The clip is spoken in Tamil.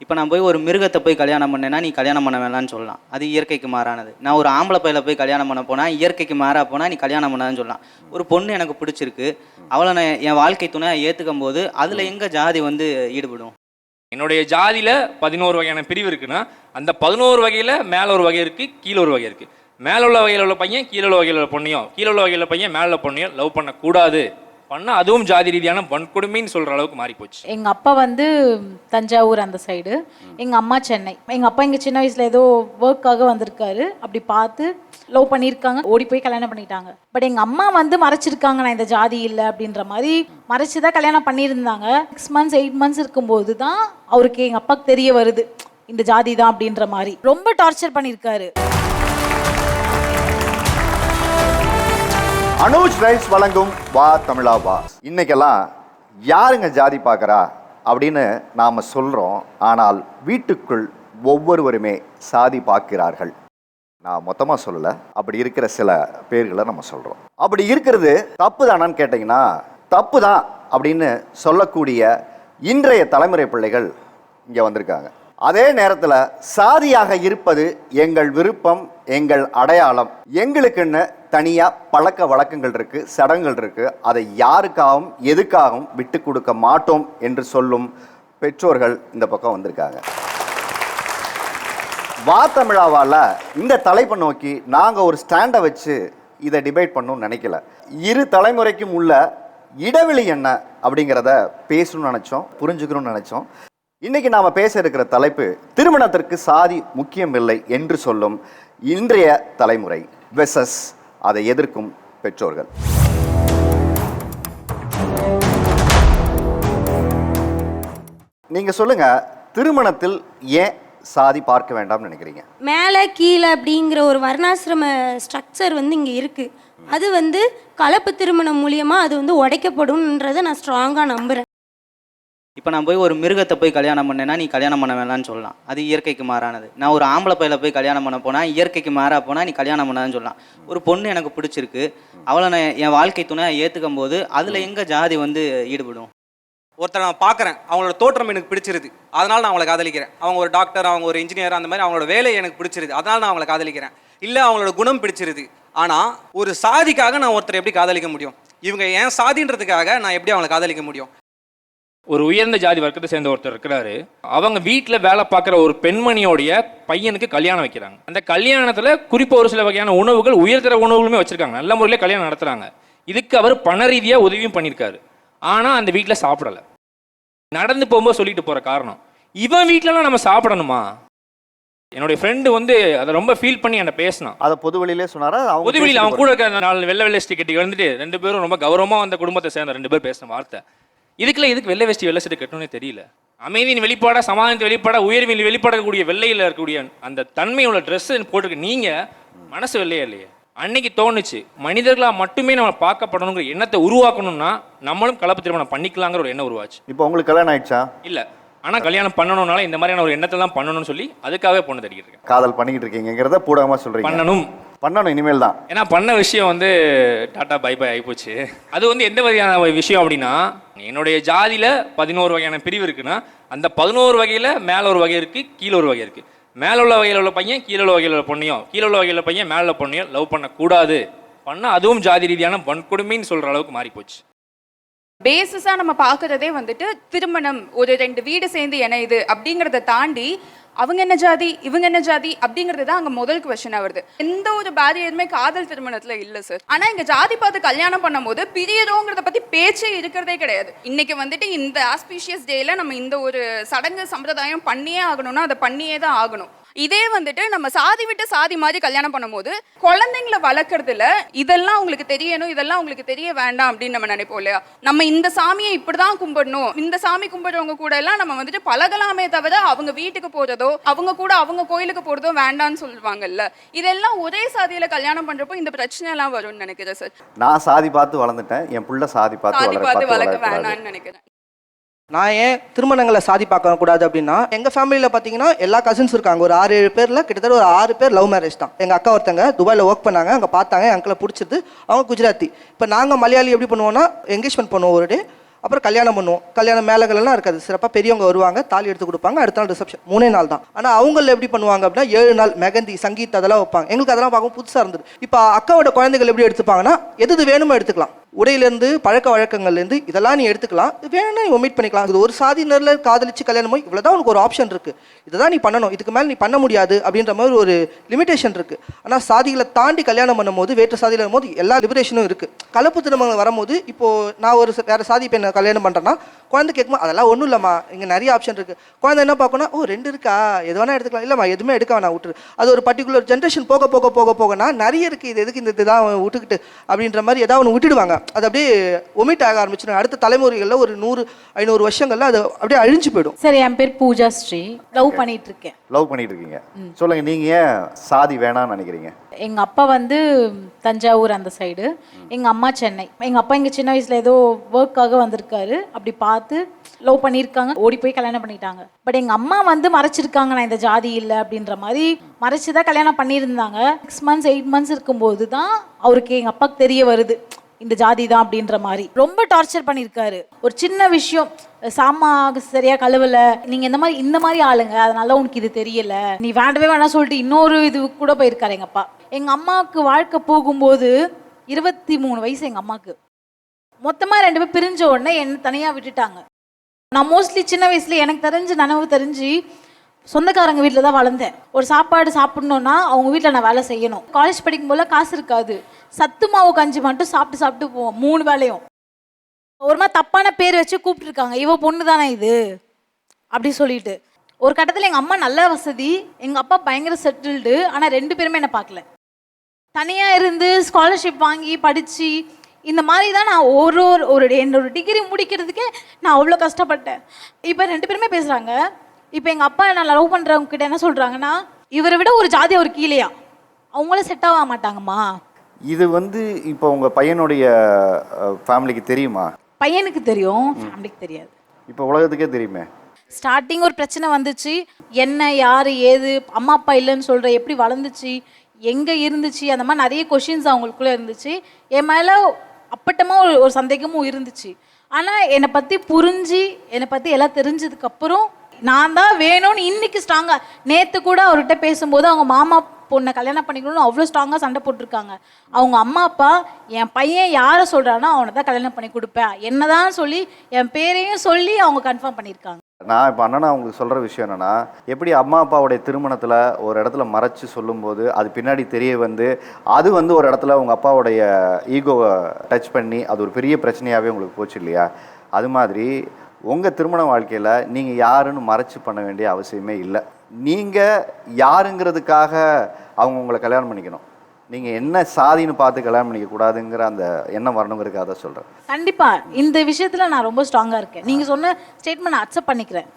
இப்போ நான் போய் ஒரு மிருகத்தை போய் கல்யாணம் பண்ணேன்னா நீ கல்யாணம் பண்ண வேணாம்னு சொல்லலாம், அது இயற்கைக்கு மாறானது. நான் ஒரு ஆம்பளை பையில போய் கல்யாணம் பண்ண போனால் இயற்கைக்கு மாறா போனால் நீ கல்யாணம் பண்ணான்னு சொல்லலாம். ஒரு பொண்ணு எனக்கு பிடிச்சிருக்கு, அவளை நான் என் வாழ்க்கை துணையாக ஏற்றுக்கும் போது அதில் எங்கே ஜாதி வந்து ஈடுபடும்? என்னுடைய ஜாதியில் 11 வகையான பிரிவு இருக்குன்னா அந்த 11 வகையில் மேலே ஒரு வகை இருக்குது, கீழே ஒரு வகை இருக்குது. மேலே உள்ள வகையில் உள்ள பையன் கீழே உள்ள வகையில் உள்ள பொண்ணையும், கீழே உள்ள வகையில் பையன் மேலே உள்ள பொண்ணையும் லவ் பண்ணக்கூடாது. பண்ணால் அதுவும் ஜாதி ரீதியான வன்கொடுமைன்னு சொல்கிற அளவுக்கு மாறி போச்சு. எங்கள் அப்பா வந்து தஞ்சாவூர் அந்த சைடு, எங்கள் அம்மா சென்னை. எங்கள் அப்பா இங்கே சின்ன வயசில் ஏதோ ஒர்க்காக வந்திருக்காரு, அப்படி பார்த்து லவ் பண்ணியிருக்காங்க, ஓடி போய் கல்யாணம் பண்ணிட்டாங்க. பட் எங்கள் அம்மா வந்து மறைச்சிருக்காங்க, நான் இந்த ஜாதி இல்லை அப்படின்ற மாதிரி மறைச்சி தான் கல்யாணம் பண்ணியிருந்தாங்க. 6 months 8 months இருக்கும்போது தான் அவருக்கு எங்கள் அப்பாவுக்கு தெரிய வருது இந்த ஜாதி தான் அப்படின்ற மாதிரி. ரொம்ப டார்ச்சர் பண்ணியிருக்காரு. அனுஜ் ரைஸ் வழங்கும் வா தமிழா வா. இன்னைக்கெல்லாம் யாருங்க ஜாதி பார்க்குறா அப்படின்னு நாம் சொல்கிறோம், ஆனால் வீட்டுக்குள் ஒவ்வொருவருமே சாதி பார்க்கிறார்கள். நான் மொத்தமாக சொல்லலை, அப்படி இருக்கிற சில பேர்களை நம்ம சொல்கிறோம். அப்படி இருக்கிறது தப்பு தானான்னு கேட்டிங்கன்னா தப்பு தான் அப்படின்னு சொல்லக்கூடிய இன்றைய தலைமுறை பிள்ளைகள் இங்கே வந்திருக்காங்க. அதே நேரத்தில் சாதியாக இருப்பது எங்கள் விருப்பம், எங்கள் அடையாளம், எங்களுக்குன்னு தனியாக பழக்க வழக்கங்கள் இருக்குது, சடங்குகள் இருக்குது, அதை யாருக்காகவும் எதுக்காகவும் விட்டு கொடுக்க மாட்டோம் என்று சொல்லும் பெற்றோர்கள் இந்த பக்கம் வந்திருக்காங்க. வா தமிழாவால் இந்த தலைப்பை நோக்கி நாங்கள் ஒரு ஸ்டாண்டை வச்சு இதை டிபேட் பண்ணணும்னு நினைக்கல. இரு தலைமுறைக்கும் உள்ள இடைவெளி என்ன அப்படிங்கிறத பேசணும்னு நினச்சோம், புரிஞ்சுக்கணும்னு நினச்சோம். இன்னைக்கு நாம பேச இருக்கிற தலைப்பு திருமணத்திற்கு சாதி முக்கியம் இல்லை என்று சொல்லும் இன்றைய தலைமுறை வெர்சஸ் அதை எதிர்க்கும் பெற்றோர்கள். நீங்க சொல்லுங்க, திருமணத்தில் ஏன் சாதி பார்க்க வேண்டாம்னு நினைக்கிறீங்க? மேலே கீழே அப்படிங்கிற ஒரு வர்ணாசிரம ஸ்ட்ரக்சர் வந்து இங்கே இருக்குது. அது வந்து கலப்பு திருமணம் மூலியமாக அது வந்து உடைக்கப்படும்ன்றதை நான் ஸ்ட்ராங்காக நம்புகிறேன். இப்போ நான் போய் ஒரு மிருகத்தை போய் கல்யாணம் பண்ணேன்னா நீ கல்யாணம் பண்ண வேணாம்னு சொல்லலாம், அது இயற்கைக்கு மாறானது. நான் ஒரு ஆம்பளை பையில போய் கல்யாணம் பண்ண போனால் இயற்கைக்கு மாறா போனால் நீ கல்யாணம் பண்ணான்னு சொல்லலாம். ஒரு பொண்ணு எனக்கு பிடிச்சிருக்கு, அவளை நான் என் வாழ்க்கை துணையாக ஏற்றுக்கும் போது அதில் எங்கே ஜாதி வந்து ஈடுபடும்? ஒருத்தர் நான் பார்க்குறேன், அவங்களோட தோற்றம் எனக்கு பிடிச்சிருது, அதனால் நான் அவங்களை காதலிக்கிறேன். அவங்க ஒரு டாக்டர், அவங்க ஒரு இன்ஜினியர், அந்த மாதிரி அவங்களோட வேலை எனக்கு பிடிச்சிருது, அதனால் நான் அவங்களை காதலிக்கிறேன். இல்லை அவங்களோட குணம் பிடிச்சிருது. ஆனால் ஒரு சாதிக்காக நான் ஒருத்தரை எப்படி காதலிக்க முடியும்? இவங்க ஏன் சாதின்றதுக்காக நான் எப்படி அவங்களை காதலிக்க முடியும்? ஒரு உயர்ந்த ஜாதி வர்க்கத்தை சேர்ந்த ஒருத்தர் இருக்கிறாரு, அவங்க வீட்டில் வேலை பார்க்குற ஒரு பெண்மணியோடைய பையனுக்கு கல்யாணம் வைக்கிறாங்க. அந்த கல்யாணத்தில் குறிப்பாக ஒரு சில வகையான உணவுகள், உயர்தர உணவுகளுமே வச்சுருக்காங்க, நல்ல முறையில் கல்யாணம் நடத்துகிறாங்க. இதுக்கு அவர் பண ரீதியாக உதவியும் பண்ணியிருக்காரு. ஆனால் அந்த வீட்டில் சாப்பிடலை. நடந்து போகும்போது சொல்லிட்டு போகிற காரணம், இவன் வீட்டிலலாம் நம்ம சாப்பிடணுமா? என்னுடைய ஃப்ரெண்டு வந்து அதை ரொம்ப ஃபீல் பண்ணி என்ன பேசினான். அதை பொது வழியிலே சொன்னாரா? பொது வழியில் அவன் கூட இருக்கிற 4 வெள்ளை வெள்ளை கட்டி வந்துட்டு 2 பேரும் ரொம்ப கௌரவமாக அந்த குடும்பத்தை சேர்ந்த 2 பேர் பேசின வார்த்தை, இதுக்கு வெள்ளை வேஷ்டி வெள்ளை சட்டை கட்டணும்னே தெரியல. அமைதியின் வெளிப்பாடாக, சமாதானத்தின் வெளிப்பாடாக, உயர்வின் வெளிப்பாடக்கூடிய வெள்ளையில் இருக்கக்கூடிய அந்த தன்மையுள்ள ட்ரெஸ் போட்டிருக்கு. நீங்கள் மனசு வெள்ளையா இல்லையே? அன்னைக்கு தோணுச்சு, மனிதர்களாக மட்டுமே நம்ம பார்க்கப்படணுங்கிற எண்ணத்தை உருவாக்கணும்னா நம்மளும் கலப்பு திருமணம் பண்ணிக்கலாங்கிற ஒரு எண்ணம் உருவாச்சு. இப்போ உங்களுக்கு கல்யாணம் ஆயிடுச்சா? இல்லை, ஆனால் கல்யாணம் பண்ணணும்னால இந்த மாதிரியான ஒரு எண்ணத்தை தான் பண்ணணும்னு சொல்லி அதுக்காகவே பொண்ணு தெரிவிட்டு இருக்கேன். காதல் பண்ணிக்கிட்டு இருக்கீங்கிறத பூடகமாக சொல்கிறீங்க? பண்ணணும் இனிமேல் தான். ஏன்னா பண்ண விஷயம் வந்து டாட்டா பை பை ஆகிப்போச்சு. அது வந்து எந்த மாதிரியான விஷயம் அப்படின்னா, என்னுடைய ஜாதியில் 11 வகையான பிரிவு இருக்குன்னா அந்த 11 வகையில் மேலே ஒரு வகை இருக்குது, கீழே ஒரு வகை இருக்குது. மேலே உள்ள வகையில் உள்ள பையன் கீழே உள்ள வகையில் உள்ள பொண்ணையும், கீழே உள்ள வகையில் உள்ள பையன் மேலே உள்ள பொண்ணையும் லவ் பண்ணக்கூடாது. பண்ணால் அதுவும் ஜாதி ரீதியான வன்கொடுமைன்னு சொல்கிற அளவுக்கு மாறி போச்சு. பேசிஸாக நம்ம பார்க்குறதே வந்துட்டு திருமணம் ஒரு 2 வீடு சேர்ந்து இணையுது அப்படிங்கிறத தாண்டி அவங்க என்ன ஜாதி இவங்க என்ன ஜாதி அப்படிங்கிறது தான் அங்கே முதல் கொஸ்டினாக வருது. எந்த ஒரு பேரியருமே காதல் திருமணத்தில் இல்லை சார். ஆனால் இங்கே ஜாதி பார்த்து கல்யாணம் பண்ணும்போது பிரியறோங்கிறத பற்றி பேச்சே இருக்கிறதே கிடையாது. இன்னைக்கு வந்துட்டு இந்த ஆஸ்பீஷியஸ் டேயில் நம்ம இந்த ஒரு சடங்கு சம்பிரதாயம் பண்ணியே ஆகணும்னா அதை பண்ணியே தான் ஆகணும். இதே வந்துட்டு நம்ம சாதி விட்டு சாதி மாதிரி கல்யாணம் பண்ணும்போது குழந்தைங்களை வளர்க்குறதுல இதெல்லாம் உங்களுக்கு தெரியணும், இதெல்லாம் உங்களுக்கு தெரிய வேண்டாம் அப்படின்னு நம்ம நினைப்போம் இல்லையா? நம்ம இந்த சாமியை இப்படிதான் கும்பிடணும், இந்த சாமி கும்பிடுறவங்க கூட எல்லாம் நம்ம வந்துட்டு பழகலாமே தவிர அவங்க வீட்டுக்கு போறதோ அவங்க கூட அவங்க கோயிலுக்கு போறதோ வேண்டாம்னு சொல்லுவாங்கல்ல. இதெல்லாம் ஒரே சாதியில கல்யாணம் பண்றப்போ இந்த பிரச்சனை எல்லாம் வரும்னு நினைக்கிறேன் சார். நான் சாதி பார்த்து வளர்ந்துட்டேன், என் பிள்ளை சாதி பார்த்து வளர்க்க வேண்டாம்னு நினைக்கிறேன். நான் ஏன் திருமணங்களை சாதி பார்க்கக்கூடாது அப்படின்னா, எங்கள் ஃபேமிலியில் பார்த்தீங்கன்னா எல்லா கசின்ஸ் இருக்காங்க. ஒரு 6-7 பேரில் கிட்டத்தட்ட ஒரு 6 பேர் லவ் மேரேஜ் தான். எங்கள் அக்கா ஒருத்தங்க துபாயில் ஒர்க் பண்ணாங்க, அங்கே பார்த்தாங்க, என் அங்கிளை பிடிச்சது, அவங்க குஜராத்தி. இப்போ நாங்கள் மலையாளி எப்படி பண்ணுவோம்னா என்கேஜ்மெண்ட் பண்ணுவோம் ஒரு டே, அப்புறம் கல்யாணம் பண்ணுவோம். கல்யாணம் மேலகள்லாம் இருக்காது, சிறப்பாக பெரியவங்க வருவாங்க, தாலி எடுத்து கொடுப்பாங்க, அடுத்த நாள் ரிசப்ஷன், 3 நாள் தான். ஆனால் அவங்கள எப்படி பண்ணுவாங்க அப்படின்னா 7 நாள் மெகந்தி, சங்கீத் அதெல்லாம் வைப்பாங்க. எங்களுக்கு அதெல்லாம் பார்க்கும் புதுசாக இருந்தது. இப்போ அக்காவோட குழந்தைகள் எப்படி எடுத்துப்பாங்கன்னா எது வேணுமோ எடுத்துக்கலாம், உடையிலேருந்து பழக்க வழக்கங்கள்லேருந்து இதெல்லாம் நீ எடுத்துக்கலாம், இது வேணும்னா நீ ஒமிட் பண்ணிக்கலாம். இது ஒரு சாதியினரில் காதலிச்சு கல்யாணம் போய் இவ்வளோதான் உனக்கு ஒரு ஆப்ஷன் இருக்குது, இதை தான் நீ பண்ணணும், இதுக்கு மேலே நீ பண்ண முடியாது அப்படின்ற மாதிரி ஒரு லிமிடேஷன் இருக்குது. ஆனால் சாதிகளை தாண்டி கல்யாணம் பண்ணும்போது, வேற்று சாதியில் வரும்போது எல்லா லிபரேஷனும் இருக்குது. கலப்பு திருமணம் வரும்போது இப்போது நான் ஒரு வேறு சாதி பெண்ணை கல்யாணம் பண்ணுறேன்னா குழந்தை கேட்குமா அதெல்லாம் ஒன்றும் இல்லைம்மா, இங்கே நிறைய ஆப்ஷன் இருக்குது. குழந்தை என்ன பார்க்கணும், ஓ 2 இருக்கா, எது வேணா எடுத்துக்கலாம், இல்லைம்மா எதுவுமே எடுக்க வேணாம் விட்டுரு. அது ஒரு பர்டிகுலர் ஜென்ரேஷன் போக போக போக போகனா நிறைய இருக்குது, இது எதுக்கு இந்த இதுதான் விட்டுக்கிட்டு அப்படின்ற மாதிரி ஏதாவது ஒன்று விட்டுடுவாங்க. அது அப்படியே ஒமிட் ஆக ஆரம்பிச்சிடும். அடுத்த தலைமுறைகளில் ஒரு 100-500 வருஷங்கள்ல அது அப்படியே அழிஞ்சு போயிடும். சரி, என் பேர் பூஜா ஸ்ரீ, லவ் பண்ணிட்டு இருக்கேன். லவ் பண்ணிட்டு இருக்கீங்க, சொல்லுங்க நீங்க ஏன் சாதி வேணாம்னு நினைக்கிறீங்க? எங்கள் அப்பா வந்து தஞ்சாவூர் அந்த சைடு, எங்கள் அம்மா சென்னை. எங்கள் அப்பா இங்கே சின்ன வயசில் ஏதோ ஒர்க்காக வந்திருக்காரு, அப்படி பார்த்து லவ் பண்ணியிருக்காங்க, ஓடி போய் கல்யாணம் பண்ணிட்டாங்க. பட் எங்கள் அம்மா வந்து மறைச்சிருக்காங்க, நான் இந்த ஜாதி இல்லை அப்படின்ற மாதிரி மறைச்சி தான் கல்யாணம் பண்ணியிருந்தாங்க. 6 months 8 months இருக்கும்போது தான் அவருக்கு எங்கள் அப்பாவுக்கு தெரிய வருது இந்த ஜாதி தான் அப்படின்ற மாதிரி. ரொம்ப டார்ச்சர் பண்ணியிருக்காரு. ஒரு சின்ன விஷயம், சாமா சரியா கழுவல, நீங்க இந்த மாதிரி ஆளுங்க, அதனால உனக்கு இது தெரியல, நீ வேண்டவே வேணாம் சொல்லிட்டு இன்னொரு இது கூட போயிருக்காரு எங்க அப்பா. எங்க அம்மாவுக்கு வாழ்க்கை போகும்போது 23 வயசு எங்க அம்மாவுக்கு. மொத்தமா 2 பேர் பிரிஞ்ச உடனே என்ன தனியா விட்டுட்டாங்க. நான் மோஸ்ட்லி சின்ன வயசுல எனக்கு நனவு தெரிஞ்சு சொந்தக்காரங்க வீட்டில் தான் வளர்ந்தேன். ஒரு சாப்பாடு சாப்பிடணுன்னா அவங்க வீட்டில் நான் வேலை செய்யணும். காலேஜ் படிக்கும் போல காசு இருக்காது, சத்து மாவு கஞ்சி மட்டும் சாப்பிட்டு போவோம் 3 வேளையும். ஒரு மாதிரி தப்பான பேர் வச்சு கூப்பிட்டுருக்காங்க, இவ பொண்ணு தானே இது அப்படி சொல்லிட்டு. ஒரு கட்டத்தில் எங்கள் அம்மா நல்ல வசதி, எங்கள் அப்பா பயங்கர செட்டில்டு. ஆனால் 2 பேருமே என்னை பார்க்கல. தனியாக இருந்து ஸ்காலர்ஷிப் வாங்கி படித்து இந்த மாதிரி தான் நான் என்னோட டிகிரி முடிக்கிறதுக்கே நான் அவ்வளோ கஷ்டப்பட்டேன். இப்போ 2 பேருமே பேசுகிறாங்க. இப்போ எங்கள் அப்பா நான் லவ் பண்ணுறவங்க கிட்ட என்ன சொல்கிறாங்கன்னா, இவரை விட ஒரு ஜாதி அவர் கீழேயா, அவங்கள செட் ஆக மாட்டாங்கம்மா. இது வந்து இப்போ உங்கள் பையனுடைய ஃபேமிலிக்கு தெரியுமா? பையனுக்கு தெரியும், ஃபேமிலிக்கு தெரியாது. இப்போ உலகத்துக்கே தெரியுமே. ஸ்டார்டிங் ஒரு பிரச்சனை வந்துச்சு, என்ன யார் ஏது, அம்மா அப்பா இல்லைன்னு சொல்கிற, எப்படி வளர்ந்துச்சு, எங்கே இருந்துச்சு, அந்த மாதிரி நிறைய கொஷின்ஸ் அவங்களுக்குள்ளே இருந்துச்சு. என் மேலே அப்பட்டமாக ஒரு சந்தேகமும் இருந்துச்சு. ஆனால் என்னை பற்றி புரிஞ்சு என்னை பற்றி எல்லாம் தெரிஞ்சதுக்கப்புறம் நான் தான் வேணும்னு இன்னைக்கு ஸ்ட்ராங்காக, நேற்று கூட அவர்கிட்ட பேசும்போது அவங்க மாமா பொண்ணை கல்யாணம் பண்ணிக்கணும்னு அவ்வளோ ஸ்ட்ராங்காக சண்டை போட்டிருக்காங்க. அவங்க அம்மா அப்பா என் பையன் யாரை சொல்கிறானோ அவனை தான் கல்யாணம் பண்ணி கொடுப்பேன் என்னதான் சொல்லி என் பேரையும் சொல்லி அவங்க கன்ஃபார்ம் பண்ணியிருக்காங்க. நான் இப்போ அண்ணனா உங்களுக்கு சொல்கிற விஷயம் என்னென்னா, எப்படி அம்மா அப்பாவுடைய திருமணத்தில் ஒரு இடத்துல மறைச்சு சொல்லும்போது அது பின்னாடி தெரிய வந்து அது வந்து ஒரு இடத்துல உங்கள் அப்பாவுடைய ஈகோவை டச் பண்ணி அது ஒரு பெரிய பிரச்சனையாகவே உங்களுக்கு போச்சு இல்லையா? அது மாதிரி உங்கள் திருமண வாழ்க்கையில் நீங்கள் யாருன்னு மறைச்சு பண்ண வேண்டிய அவசியமே இல்லை. நீங்கள் யாருங்கிறதுக்காக அவங்க உங்களை கல்யாணம் பண்ணிக்கணும், நீங்கள் என்ன சாதின்னு பார்த்து கல்யாணம் பண்ணிக்கக்கூடாதுங்கிற அந்த எண்ணம் வரணுங்கிறதுக்காக தான் சொல்கிறேன். கண்டிப்பாக இந்த விஷயத்தில் நான் ரொம்ப ஸ்ட்ராங்காக இருக்கேன். நீங்கள் சொன்ன ஸ்டேட்மெண்ட் நான் அக்செப்ட் பண்ணிக்கிறேன்.